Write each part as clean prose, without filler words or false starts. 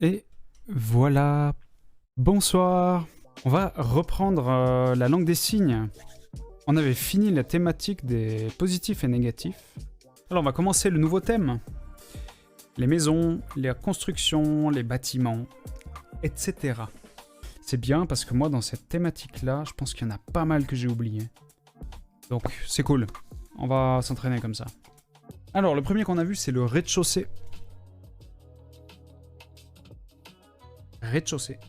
Et voilà, bonsoir. On va reprendre la langue des signes. On avait fini la thématique des positifs et négatifs. Alors on va commencer le nouveau thème. Les maisons, les constructions, les bâtiments, etc. C'est bien parce que moi dans cette thématique-là, je pense qu'il y en a pas mal que j'ai oublié. Donc c'est cool. On va s'entraîner comme ça. Alors le premier qu'on a vu c'est le rez-de-chaussée. Rez-de-chaussée.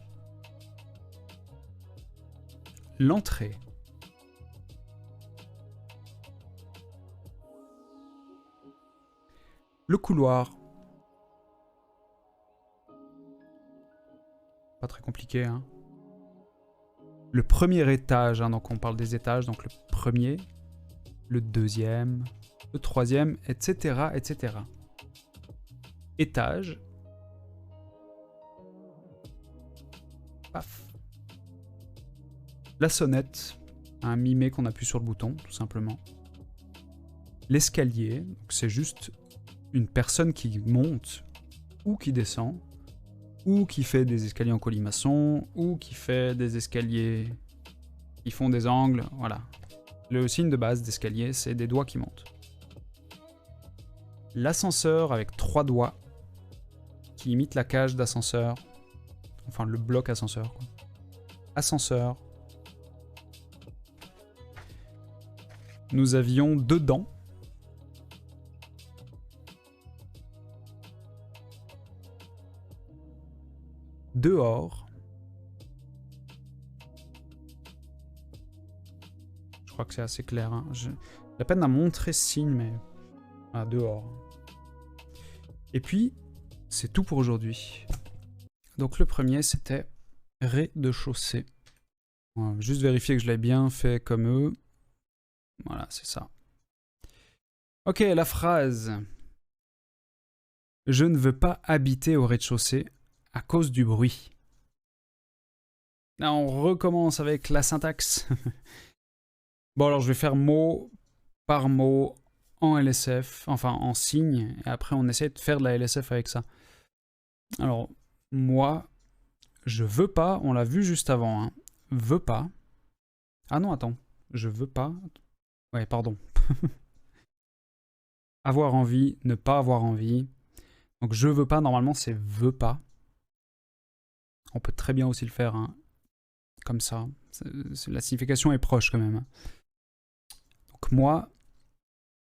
L'entrée. Le couloir. Pas très compliqué, hein. Le premier étage, hein, donc on parle des étages, donc le premier, le deuxième, le troisième, etc., etc. Étage. Paf. La sonnette, un mimet qu'on appuie sur le bouton, tout simplement. L'escalier, c'est juste une personne qui monte ou qui descend, ou qui fait des escaliers en colimaçon, ou qui fait des escaliers qui font des angles, voilà. Le signe de base d'escalier, c'est des doigts qui montent. L'ascenseur avec 3 doigts, qui imite la cage d'ascenseur, enfin le bloc ascenseur, quoi. Ascenseur. Nous avions 2 dents. Dehors. Je crois que c'est assez clair, hein. J'ai la peine à montrer ce signe, mais... Ah, dehors. Et puis, c'est tout pour aujourd'hui. Donc le premier, c'était rez-de-chaussée. On va juste vérifier que je l'ai bien fait comme eux. Voilà, c'est ça. Ok, la phrase. Je ne veux pas habiter au rez-de-chaussée à cause du bruit. Là, on recommence avec la syntaxe. Bon, alors je vais faire mot par mot en LSF, enfin en signe, et après on essaie de faire de la LSF avec ça. Alors, moi, je veux pas, on l'a vu juste avant, hein. Veux pas. Ah non, attends, je veux pas. Ouais, pardon. Avoir envie, ne pas avoir envie. Donc je veux pas, normalement c'est veux pas. On peut très bien aussi le faire, hein, comme ça. La signification est proche quand même. Donc moi,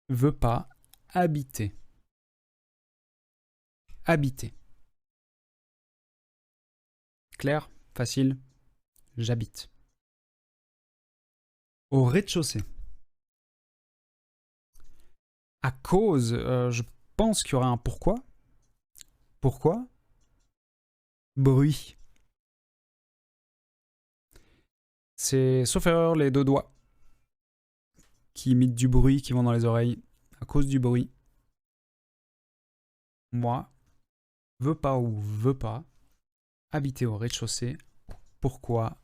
veux pas habiter. Habiter. Clair, facile, j'habite. Au rez-de-chaussée. À cause, je pense qu'il y aura un pourquoi. Pourquoi? Bruit. C'est, sauf erreur, les 2 doigts qui imitent du bruit, qui vont dans les oreilles. À cause du bruit. Moi, veux pas ou veux pas habiter au rez-de-chaussée. Pourquoi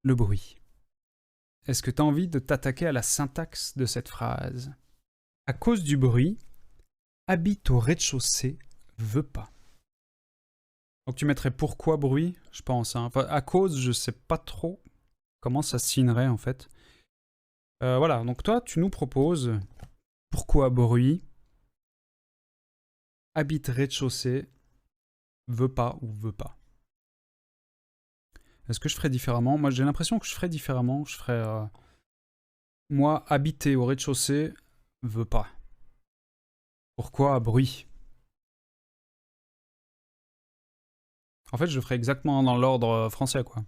le bruit? Est-ce que tu as envie de t'attaquer à la syntaxe de cette phrase? À cause du bruit, habite au rez-de-chaussée, veux pas. Donc tu mettrais pourquoi bruit, je pense, hein. Enfin, à cause, je sais pas trop comment ça se signerait en fait. Voilà, donc toi, tu nous proposes pourquoi bruit, habite rez-de-chaussée, veut pas ou veut pas. Est-ce que je ferais différemment? Moi, j'ai l'impression que je ferais différemment. Je ferais... moi, habiter au rez-de-chaussée, veut pas. Pourquoi bruit? En fait, je ferais exactement dans l'ordre français, quoi.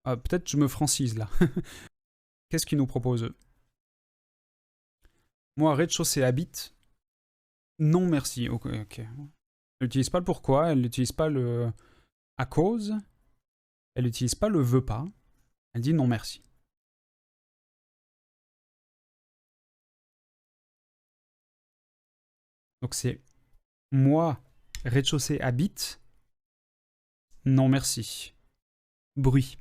Ah, peut-être je me francise, là. Qu'est-ce qu'ils nous proposent, eux? Moi, rez-de-chaussée habite. Non, merci. Ok, ok. Elle n'utilise pas le pourquoi, elle n'utilise pas le à cause, elle n'utilise pas le veut pas. Elle dit non, merci. Donc c'est moi, rez-de-chaussée habite. Non, merci. Bruit.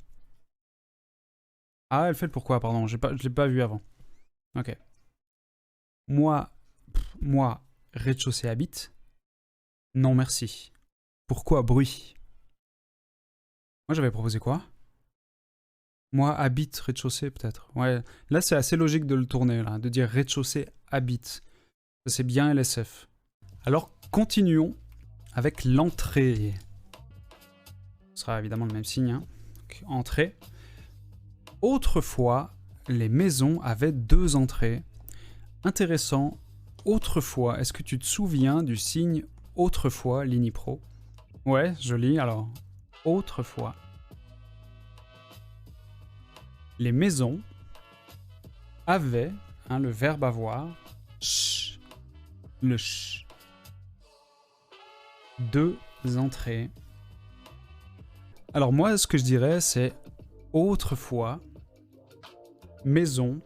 Ah, elle fait le pourquoi, pardon. Je l'ai pas vu avant. Ok. Moi, moi, rez-de-chaussée habite. Non, merci. Pourquoi bruit? Moi, j'avais proposé quoi? Moi, habite, rez-de-chaussée, peut-être. Ouais, là, c'est assez logique de le tourner, là, de dire rez-de-chaussée, habite. Ça, c'est bien LSF. Alors, continuons avec l'entrée. Ce sera évidemment le même signe. Hein. Donc, entrée. Autrefois, les maisons avaient 2 entrées. Intéressant. Autrefois, est-ce que tu te souviens du signe autrefois, Linipro? Ouais, joli. Alors, autrefois. Les maisons avaient, hein, le verbe avoir, ch, le ch. 2 entrées. Alors moi, ce que je dirais, c'est autrefois, maison,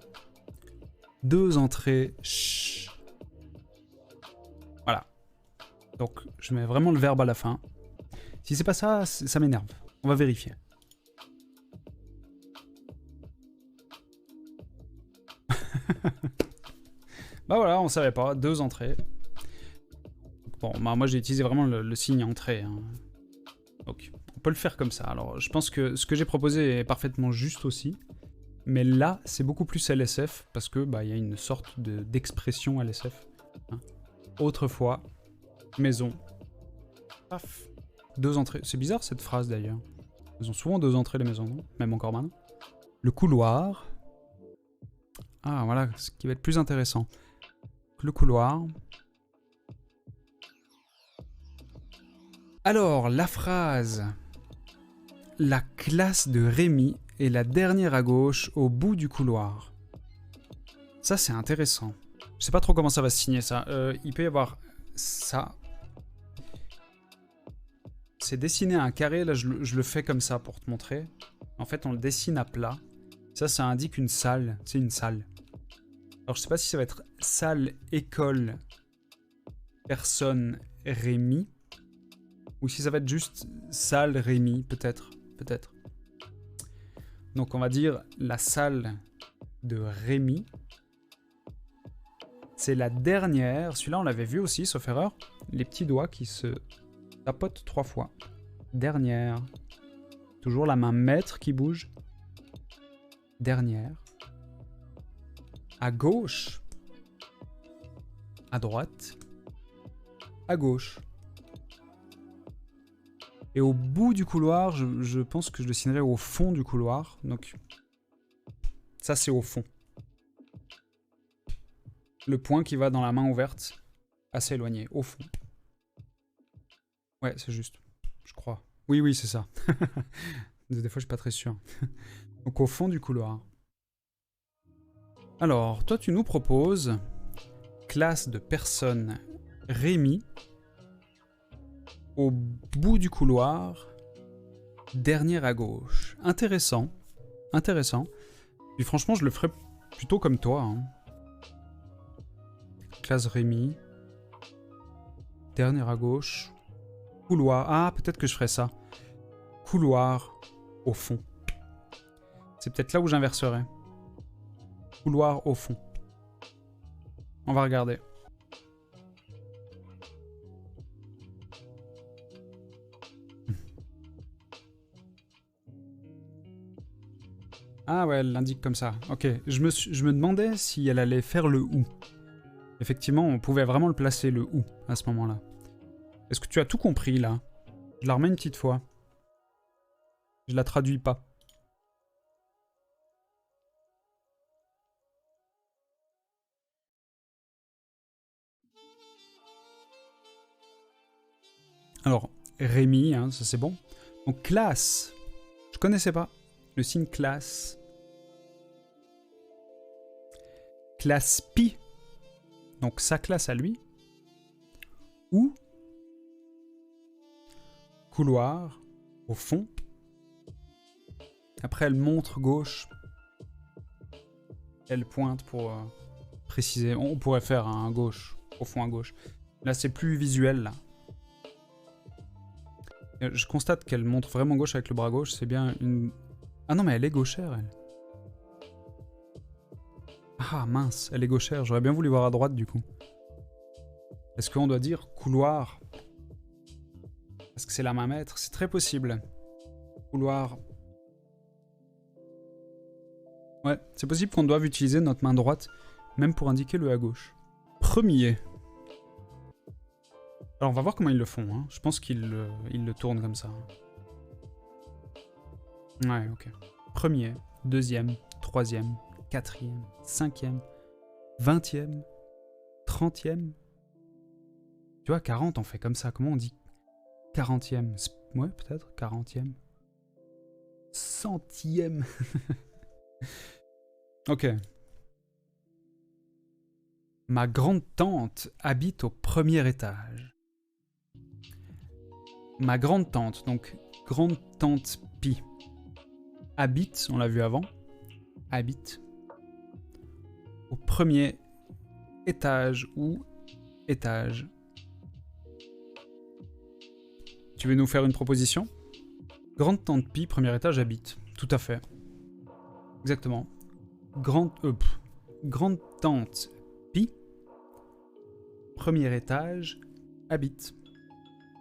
2 entrées, ch. Voilà. Donc, je mets vraiment le verbe à la fin. Si c'est pas ça, ça m'énerve. On va vérifier. Bah voilà, on savait pas. 2 entrées. Bon, bah moi j'ai utilisé vraiment le signe entrée. Hein. Donc, on peut le faire comme ça. Alors, je pense que ce que j'ai proposé est parfaitement juste aussi. Mais là, c'est beaucoup plus LSF parce que bah, y a une sorte d'expression LSF. Hein. Autrefois, maison. Paf. 2 entrées. C'est bizarre cette phrase d'ailleurs. Ils ont souvent 2 entrées les maisons, non? Même encore maintenant. Le couloir. Ah voilà, ce qui va être plus intéressant. Le couloir. Alors, la phrase. La classe de Rémi est la dernière à gauche au bout du couloir. Ça, c'est intéressant. Je sais pas trop comment ça va se signer, ça. Il peut y avoir ça. C'est dessiné à un carré. Là, je le fais comme ça pour te montrer. En fait, on le dessine à plat. Ça indique une salle. C'est une salle. Alors, je sais pas si ça va être salle, école, personne, Rémi. Ou si ça va être juste salle, Rémi, peut-être. Peut-être. Donc, on va dire la salle de Rémi. C'est la dernière. Celui-là, on l'avait vu aussi, sauf erreur. Les petits doigts qui se tapotent 3 fois. Dernière. Toujours la main maître qui bouge. Dernière. À gauche. À droite. À gauche. Et au bout du couloir, je pense que je dessinerai au fond du couloir. Donc, ça c'est au fond. Le point qui va dans la main ouverte, assez éloigné, au fond. Ouais, c'est juste, je crois. Oui, c'est ça. Des fois, je suis pas très sûr. Donc, au fond du couloir. Alors, toi, tu nous proposes classe de personne Rémi. Au bout du couloir, dernière à gauche. Intéressant. Intéressant. Puis franchement, je le ferais plutôt comme toi. Hein. Classe Rémi. Dernière à gauche. Couloir. Ah, peut-être que je ferais ça. Couloir au fond. C'est peut-être là où j'inverserais. Couloir au fond. On va regarder. Ah ouais, elle l'indique comme ça. Ok, je me demandais si elle allait faire le ou. Effectivement, on pouvait vraiment le placer, le ou, à ce moment-là. Est-ce que tu as tout compris, là? Je la remets une petite fois. Je la traduis pas. Alors, Rémi, hein, ça c'est bon. Donc, classe. Je connaissais pas. Le signe classe. Classe pi. Donc, sa classe à lui. Ou couloir au fond. Après, elle montre gauche. Elle pointe pour préciser. On pourrait faire un gauche, au fond à gauche. Là, c'est plus visuel, là. Je constate qu'elle montre vraiment gauche avec le bras gauche. C'est bien une... Ah non, mais elle est gauchère, elle. Ah, mince, elle est gauchère. J'aurais bien voulu voir à droite, du coup. Est-ce qu'on doit dire couloir Est-ce que c'est la main maître? C'est très possible. Couloir. Ouais, c'est possible qu'on doive utiliser notre main droite, même pour indiquer le à gauche. Premier. Alors on va voir comment ils le font. Hein. Je pense qu'ils le tournent comme ça. Ouais, ok. Premier, deuxième, troisième, quatrième, cinquième, 20e, 30e. Tu vois, 40 on fait comme ça. Comment on dit 40e? Ouais, peut-être 40e. 100e. Ok. Ma grande-tante habite au premier étage. Ma grande-tante, donc grande-tante Pi, habite, on l'a vu avant, habite au premier étage ou étage. Tu veux nous faire une proposition? Grande-tante Pi, premier étage, habite. Tout à fait. Exactement. Grande-tante Pi, premier étage, habite.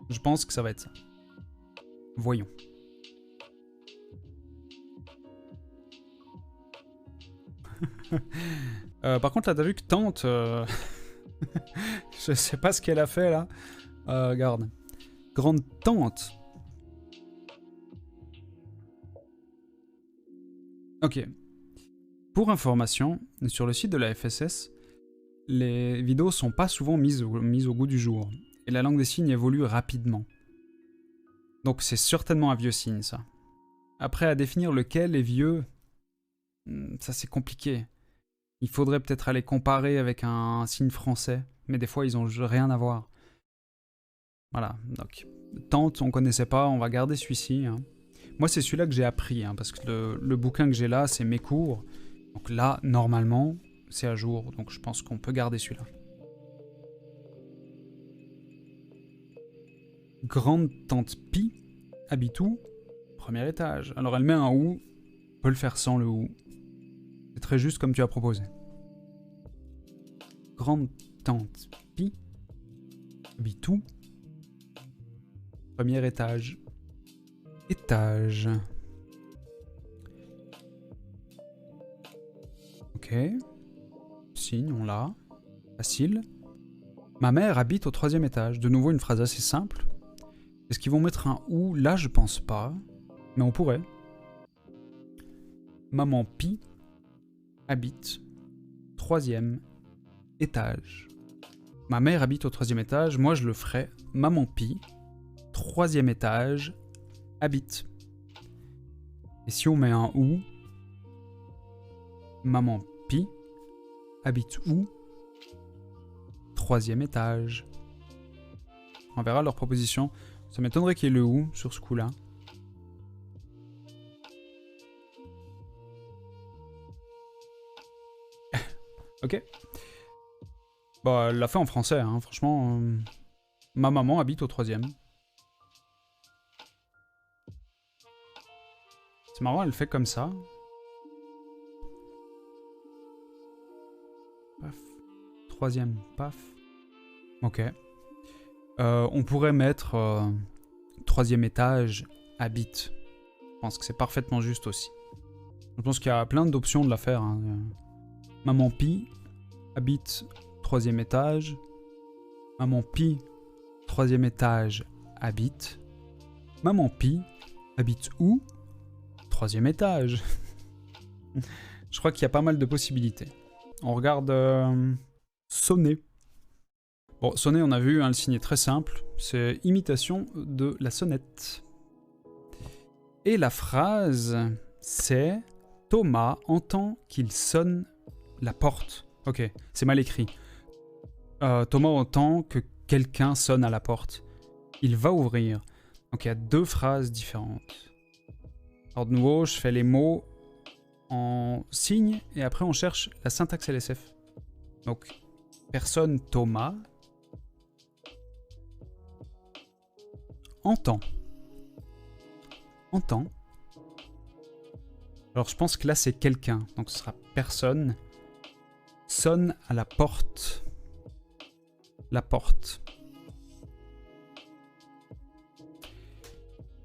Je pense que ça va être ça. Voyons. Par contre, là, t'as vu que tante... je sais pas ce qu'elle a fait, là. Regarde. Grande-tante. Ok. Pour information, sur le site de la FSS, les vidéos sont pas souvent mises au goût du jour. Et la langue des signes évolue rapidement. Donc c'est certainement un vieux signe, ça. Après, à définir lequel est vieux, ça c'est compliqué. Il faudrait peut-être aller comparer avec un signe français, mais des fois ils ont rien à voir. Voilà, donc tante on connaissait pas, on va garder celui-ci. Hein. Moi c'est celui-là que j'ai appris, hein, parce que le bouquin que j'ai là c'est mes cours. Donc là, normalement, c'est à jour, donc je pense qu'on peut garder celui-là. Grande-tante Pi habite où? Premier étage. Alors elle met un ou, on peut le faire sans le ou. C'est très juste comme tu as proposé. Grande-tante Pi habite où? Premier étage. Étage. Ok. Signe, on l'a. Facile. Ma mère habite au 3e étage. De nouveau une phrase assez simple. Est-ce qu'ils vont mettre un ou? Là, je pense pas. Mais on pourrait. Maman Pi habite 3e étage. Ma mère habite au 3e étage. Moi, je le ferais. Maman Pi, 3e étage, habite. Et si on met un ou? Maman Pi habite où? 3e étage. On verra leur proposition. Ça m'étonnerait qu'il y ait le ou sur ce coup-là. Ok. Bah, elle l'a fait en français, hein. Franchement. Ma maman habite au 3e. C'est marrant, elle fait comme ça. Paf. 3e, paf. Ok. On pourrait mettre 3e étage, habite. Je pense que c'est parfaitement juste aussi. Je pense qu'il y a plein d'options de la faire. Hein. Maman Pi habite 3e étage. Maman Pi, 3e étage, habite. Maman Pi habite où? 3e étage. Je crois qu'il y a pas mal de possibilités. On regarde sonner. Bon, sonner, on a vu, hein, le signe est très simple. C'est imitation de la sonnette. Et la phrase, c'est Thomas entend qu'il sonne la porte. Ok, c'est mal écrit. Thomas entend que quelqu'un sonne à la porte. Il va ouvrir. Donc il y a deux phrases différentes. Alors de nouveau, je fais les mots en signes et après on cherche la syntaxe LSF. Donc, personne Thomas entend. Entend. Alors je pense que là c'est quelqu'un. Donc ce sera personne sonne à la porte. La porte.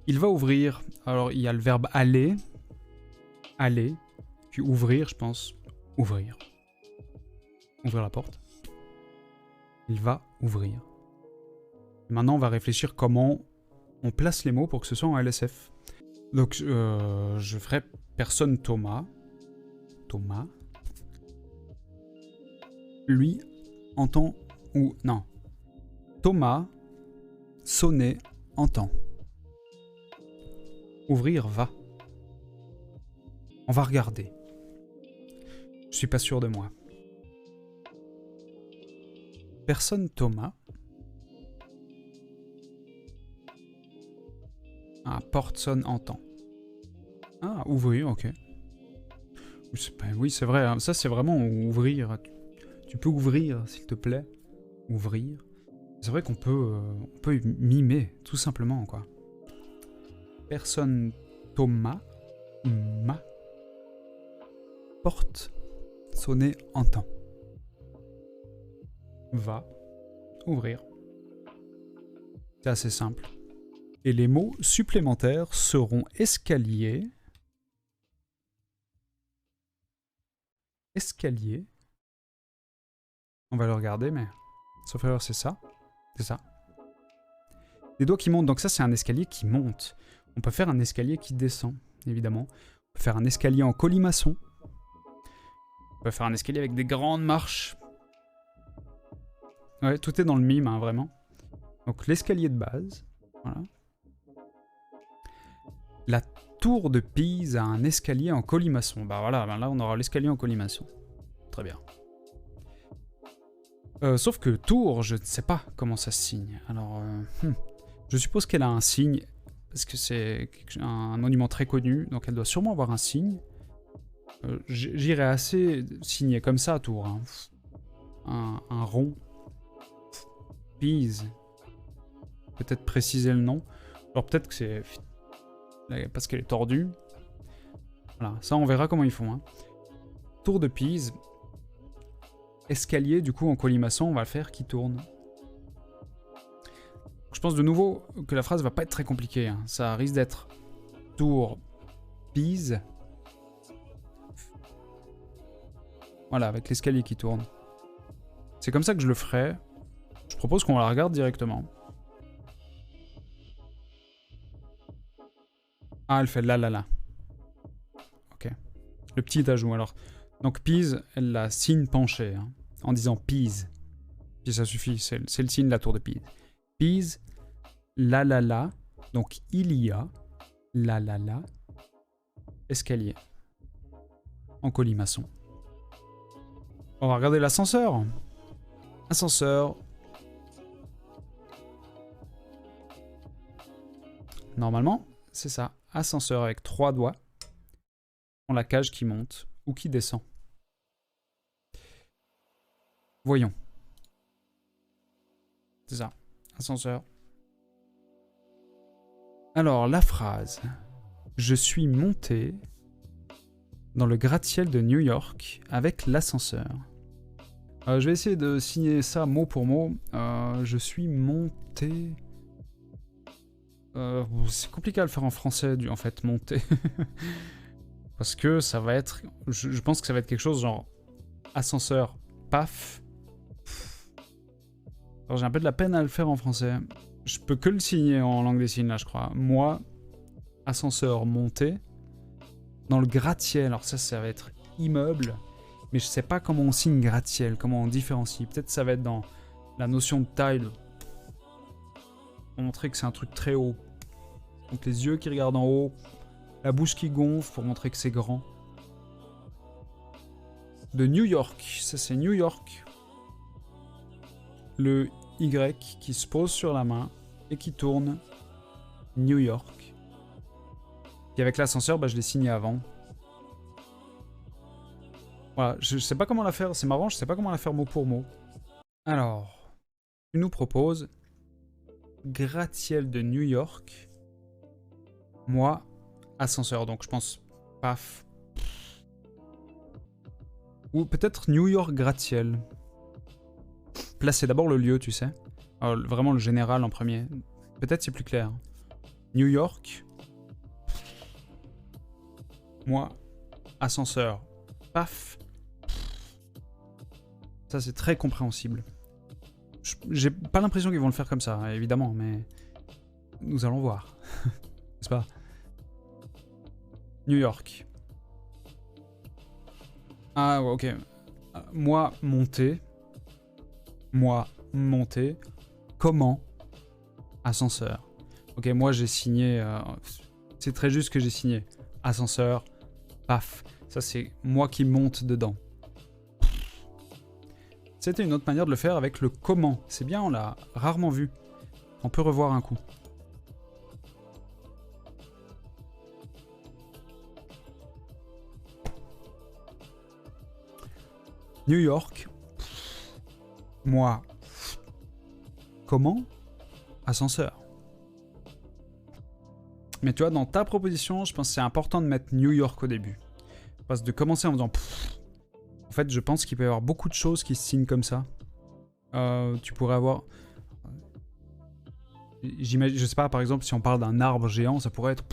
Il va ouvrir. Alors, il y a le verbe aller. Aller. Puis ouvrir, je pense. Ouvrir. Ouvrir la porte. Il va ouvrir. Maintenant, on va réfléchir comment on place les mots pour que ce soit en LSF. Donc, je ferai personne Thomas. Thomas. Lui entend ou... Non. Thomas sonner entend. Ouvrir va. On va regarder. Je suis pas sûr de moi. Personne Thomas. Ah, porte sonne entend. Ah, ouvrir, ok. Oui, c'est vrai, hein. Ça c'est vraiment ouvrir. Tu peux ouvrir, s'il te plaît. Ouvrir. C'est vrai qu'on peut, on peut mimer, tout simplement, quoi. Personne Thomas. Ma. Porte sonner entend. Va. Ouvrir. C'est assez simple. Et les mots supplémentaires seront escalier. Escalier. On va le regarder, mais... Sauf erreur, c'est ça. C'est ça. Des doigts qui montent. Donc ça, c'est un escalier qui monte. On peut faire un escalier qui descend, évidemment. On peut faire un escalier en colimaçon. On peut faire un escalier avec des grandes marches. Ouais, tout est dans le mime, hein, vraiment. Donc l'escalier de base. Voilà. La tour de Pise a un escalier en colimaçon. Bah voilà, ben là on aura l'escalier en colimaçon. Très bien. Sauf que tour, je ne sais pas comment ça se signe. Alors, je suppose qu'elle a un signe, parce que c'est un monument très connu, donc elle doit sûrement avoir un signe. J'irais assez signer comme ça à Tours. Hein. Un rond. Pise. Peut-être préciser le nom. Alors peut-être que c'est... parce qu'elle est tordue. Voilà, ça on verra comment ils font. Hein. Tour de Pise. Escalier, du coup en colimaçon, on va le faire qui tourne. Je pense de nouveau que la phrase va pas être très compliquée. Hein. Ça risque d'être Tour Pise. Voilà, avec l'escalier qui tourne. C'est comme ça que je le ferai. Je propose qu'on la regarde directement. Ah, elle fait là. Ok. Le petit ajout, alors. Donc, Pise, elle la signe penché, hein, en disant Pise. Puis ça suffit, c'est le signe de la tour de Pise. Pise, là. Donc, il y a, là. Escalier. En colimaçon. On va regarder l'ascenseur. Ascenseur. Normalement, c'est ça. Ascenseur avec 3 doigts. On la cage qui monte ou qui descend. Voyons. C'est ça. Ascenseur. Alors, la phrase. Je suis monté dans le gratte-ciel de New York avec l'ascenseur. Je vais essayer de signer ça mot pour mot. Je suis monté... c'est compliqué à le faire en français, en fait, monter. Parce que ça va être... Je pense que ça va être quelque chose genre... Ascenseur, paf. Alors j'ai un peu de la peine à le faire en français. Je peux que le signer en langue des signes, là, je crois. Moi, ascenseur, monté. Dans le gratte-ciel, alors ça va être immeuble. Mais je sais pas comment on signe gratte-ciel, comment on différencie. Peut-être ça va être dans la notion de taille. Pour montrer que c'est un truc très haut. Donc les yeux qui regardent en haut. La bouche qui gonfle pour montrer que c'est grand. De New York. Ça c'est New York. Le Y qui se pose sur la main et qui tourne. New York. Et avec l'ascenseur, bah, je l'ai signé avant. Voilà, je sais pas comment la faire, c'est marrant, je sais pas comment la faire mot pour mot. Alors, tu nous proposes gratte-ciel de New York. Moi, ascenseur, donc je pense paf. Ou peut-être New York gratte-ciel. Placer d'abord le lieu, tu sais. Alors, vraiment le général en premier. Peut-être c'est plus clair. New York. Moi, ascenseur. Paf. Ça, c'est très compréhensible. J'ai pas l'impression qu'ils vont le faire comme ça, évidemment, mais nous allons voir. N'est-ce pas? New York. Ah, ok. Moi, monter. Moi, monter. Comment? Ascenseur. Ok, moi, j'ai signé... c'est très juste que j'ai signé. Ascenseur. Paf. Ça, c'est moi qui monte dedans. C'était une autre manière de le faire avec le comment. C'est bien, on l'a rarement vu. On peut revoir un coup. New York. Moi. Comment? Ascenseur. Mais tu vois, dans ta proposition, je pense que c'est important de mettre New York au début. Parce que de commencer en faisant... En fait, je pense qu'il peut y avoir beaucoup de choses qui se signent comme ça. Tu pourrais avoir... Je sais pas, par exemple, si on parle d'un arbre géant, ça pourrait être...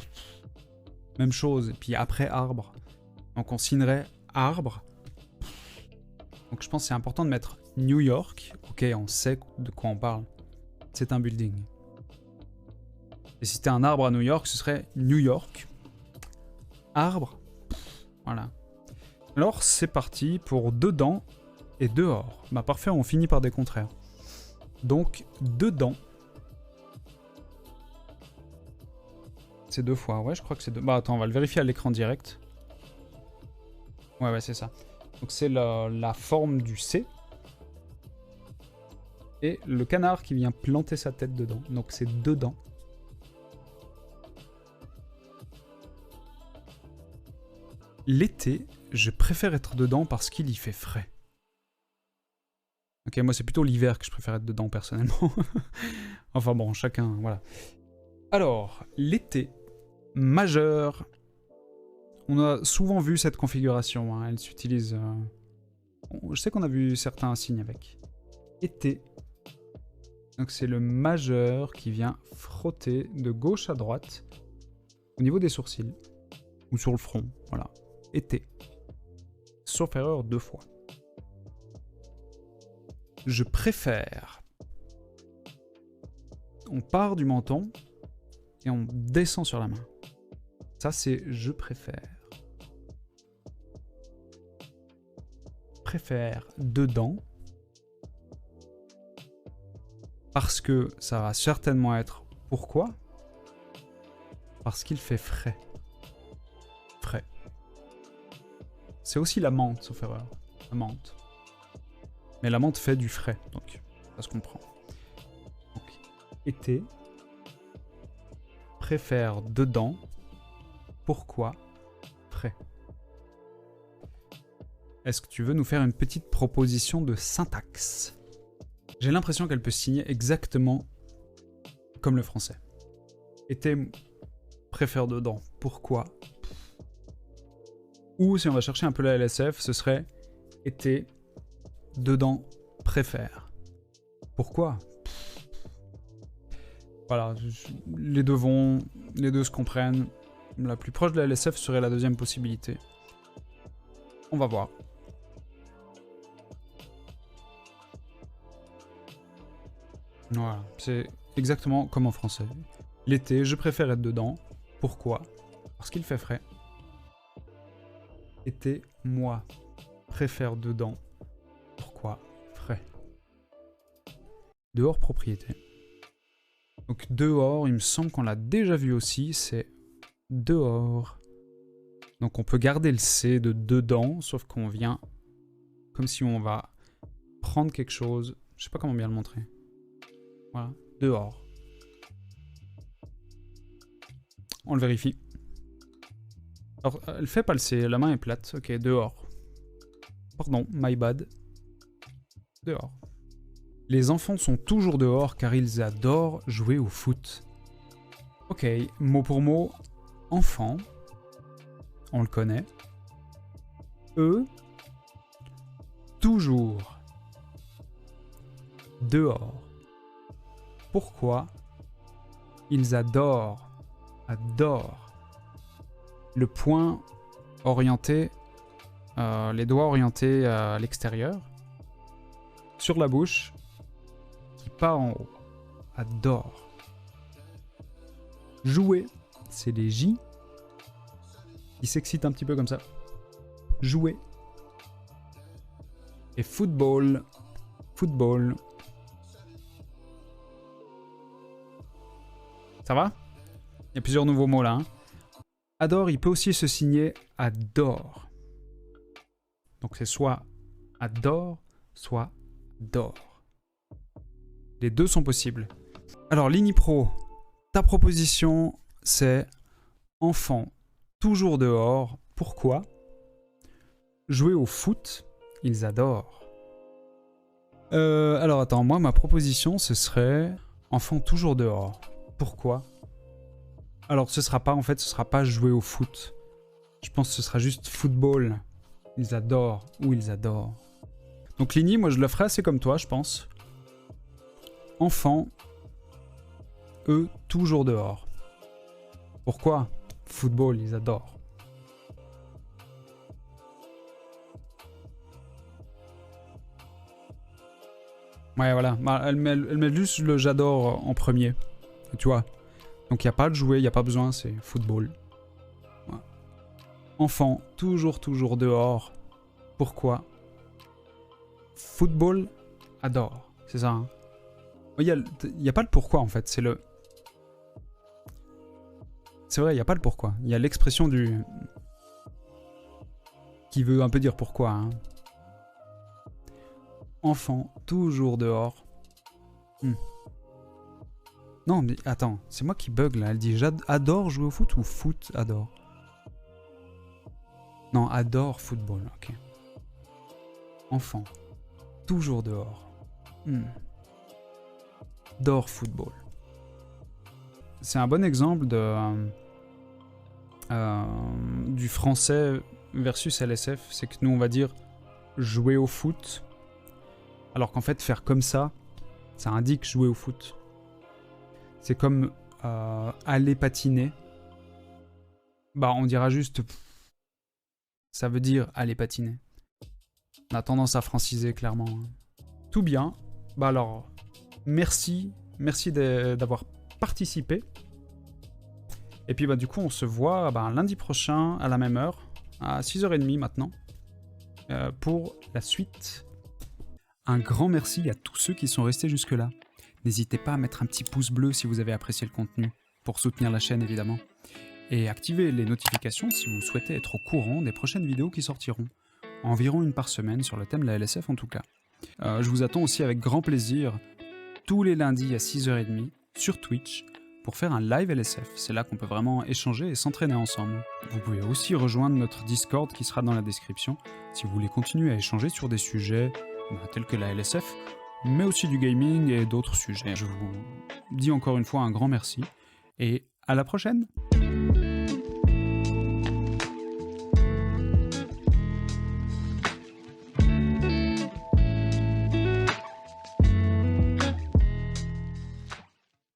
Même chose. Et puis après, arbre. Donc on signerait arbre. Donc je pense que c'est important de mettre New York. Ok, on sait de quoi on parle. C'est un building. Et si c'était un arbre à New York, ce serait New York. Arbre. Voilà. Alors c'est parti pour dedans et dehors. Bah parfait, on finit par des contraires. Donc dedans. C'est 2 fois, ouais je crois que c'est 2. Bah attends, on va le vérifier à l'écran direct. Ouais c'est ça. Donc c'est la forme du C. Et le canard qui vient planter sa tête dedans. Donc c'est dedans. L'été, je préfère être dedans parce qu'il y fait frais. Ok, moi c'est plutôt l'hiver que je préfère être dedans personnellement. Enfin bon, chacun, voilà. Alors, l'été, majeur. On a souvent vu cette configuration, hein, elle s'utilise... Je sais qu'on a vu certains signes avec. Été. Donc c'est le majeur qui vient frotter de gauche à droite au niveau des sourcils. Ou sur le front, voilà. Été. Sauf erreur 2 fois. Je préfère. On part du menton et on descend sur la main. Ça, c'est je préfère. Préfère dedans. Parce que ça va certainement être... Pourquoi? Parce qu'il fait frais. Frais. C'est aussi la menthe, sauf erreur. La menthe. Mais la menthe fait du frais, donc ça se comprend. Donc, été. Préfère dedans. Pourquoi? Frais. Est-ce que tu veux nous faire une petite proposition de syntaxe? J'ai l'impression qu'elle peut signer exactement comme le français. Été, préfère dedans. Pourquoi? Ou si on va chercher un peu la LSF, ce serait été, dedans, préfère. Pourquoi? Voilà, les deux vont, les deux se comprennent. La plus proche de la LSF serait la deuxième possibilité. On va voir. Voilà, c'est exactement comme en français. L'été, je préfère être dedans. Pourquoi? Parce qu'il fait frais. Été, moi, préfère dedans. Pourquoi? Frais. Dehors, propriété. Donc dehors, il me semble qu'on l'a déjà vu aussi, c'est dehors. Donc on peut garder le C de dedans, sauf qu'on vient comme si on va prendre quelque chose. Je sais pas comment bien le montrer. Voilà, dehors. On le vérifie. Alors, elle fait pas le C, la main est plate. Ok, dehors. Pardon, my bad. Dehors. Les enfants sont toujours dehors car ils adorent jouer au foot. Ok, mot pour mot, enfant. On le connaît. Eux, toujours. Dehors. Pourquoi? Ils adorent adore. Le poing orienté, les doigts orientés à l'extérieur, sur la bouche, qui part en haut. Adore. Jouer, c'est les J qui s'excitent un petit peu comme ça. Jouer. Et football. Football. Ça va? Il y a plusieurs nouveaux mots là. Hein. Adore, il peut aussi se signer adore. Donc c'est soit adore, soit dort. Les deux sont possibles. Alors Linipro, ta proposition c'est enfant toujours dehors. Pourquoi? Jouer au foot, ils adorent. Alors attends, moi ma proposition ce serait enfant toujours dehors. Pourquoi? Alors ce sera pas jouer au foot. Je pense que ce sera juste football. Ils adorent ou ils adorent. Donc Lini, moi je le ferais assez comme toi, je pense. Enfants, eux, toujours dehors. Pourquoi? Football, ils adorent. Ouais, voilà. Elle met juste le j'adore en premier. Tu vois. Donc il n'y a pas de jouer, il n'y a pas besoin, c'est football. Ouais. Enfant, toujours dehors. Pourquoi? Football, adore. C'est ça, hein. Il n'y a pas le pourquoi, en fait. C'est le... C'est vrai, il n'y a pas le pourquoi. Il y a l'expression du... qui veut un peu dire pourquoi, hein. Enfant, toujours dehors. Non, mais attends, c'est moi qui bug là. Elle dit adore jouer au foot ou foot adore? Non, adore football, ok. Enfant, toujours dehors. Dort football. C'est un bon exemple de du français versus LSF. C'est que nous, on va dire jouer au foot. Alors qu'en fait, faire comme ça indique jouer au foot. C'est comme aller patiner. Bah, on dira juste... Ça veut dire aller patiner. On a tendance à franciser, clairement. Tout bien. Bah alors, merci d'avoir participé. Et puis bah du coup, on se voit lundi prochain à la même heure, à 6h30 maintenant, pour la suite. Un grand merci à tous ceux qui sont restés jusque-là. N'hésitez pas à mettre un petit pouce bleu si vous avez apprécié le contenu, pour soutenir la chaîne évidemment. Et activez les notifications si vous souhaitez être au courant des prochaines vidéos qui sortiront. Environ une par semaine sur le thème de la LSF en tout cas. Je vous attends aussi avec grand plaisir tous les lundis à 6h30 sur Twitch pour faire un live LSF. C'est là qu'on peut vraiment échanger et s'entraîner ensemble. Vous pouvez aussi rejoindre notre Discord qui sera dans la description si vous voulez continuer à échanger sur des sujets tels que la LSF, mais aussi du gaming et d'autres sujets. Je vous dis encore une fois un grand merci et à la prochaine!